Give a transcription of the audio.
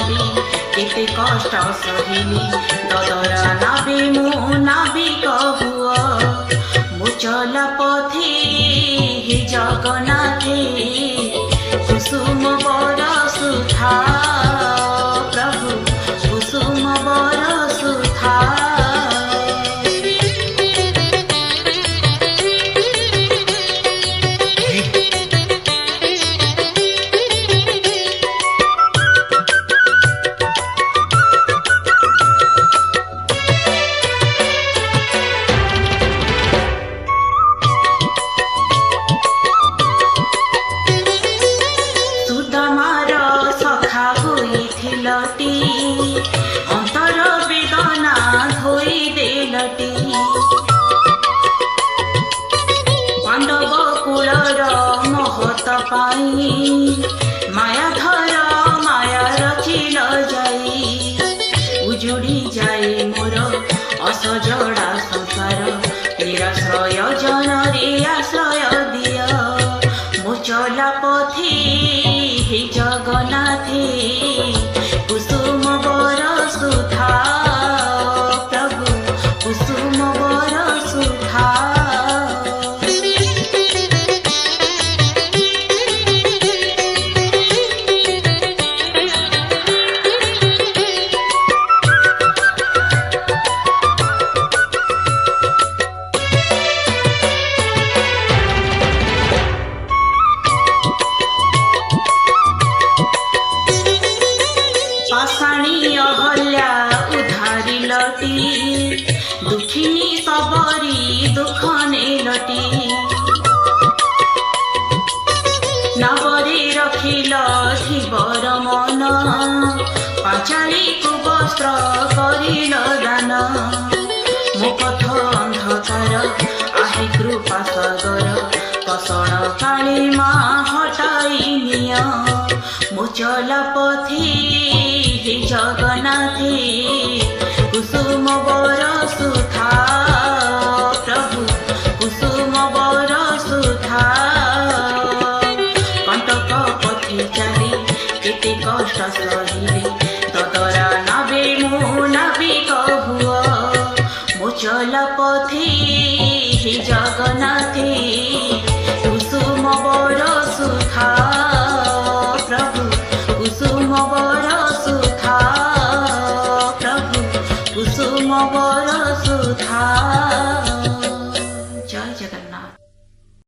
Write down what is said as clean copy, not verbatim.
छाड़ी केते कष्ट सहिली ददरा नाबे मु नाबिक हुआ मुचल पथी हे जगन्नाथे कुसुम बरसुथा प्रभु कुसुम बरसुथा अंतर वेदना धोई देलटी पांडव कूलर महत पाई माया धर माया रचिल जाई उजुड़ी जाए मोर असजड़ा संसार निराश्रय जन रे आश्रय दिय मुचला पथी हे जगन्नाथे कुसुम बरसुथा प्रभु कुसुम बरसुथा अहल्या उधारी लटी दुखिनी सबरी दुख नेलटी नवरे रखिल शिवर मन पाचाली को वस्त्र करिल दान मो पथ अंधकार आहे कृपा सागर कसण काली माँ हटाई निय मुचल पथी हे जगन्नाथे कुसुम बरसुथा प्रभु कुसुम बरसुथा कंटक पथी चाली केते कष्ट सहिली ददरा नाबे मु नाबिक हुआ मुचल पथी हे जगन्नाथ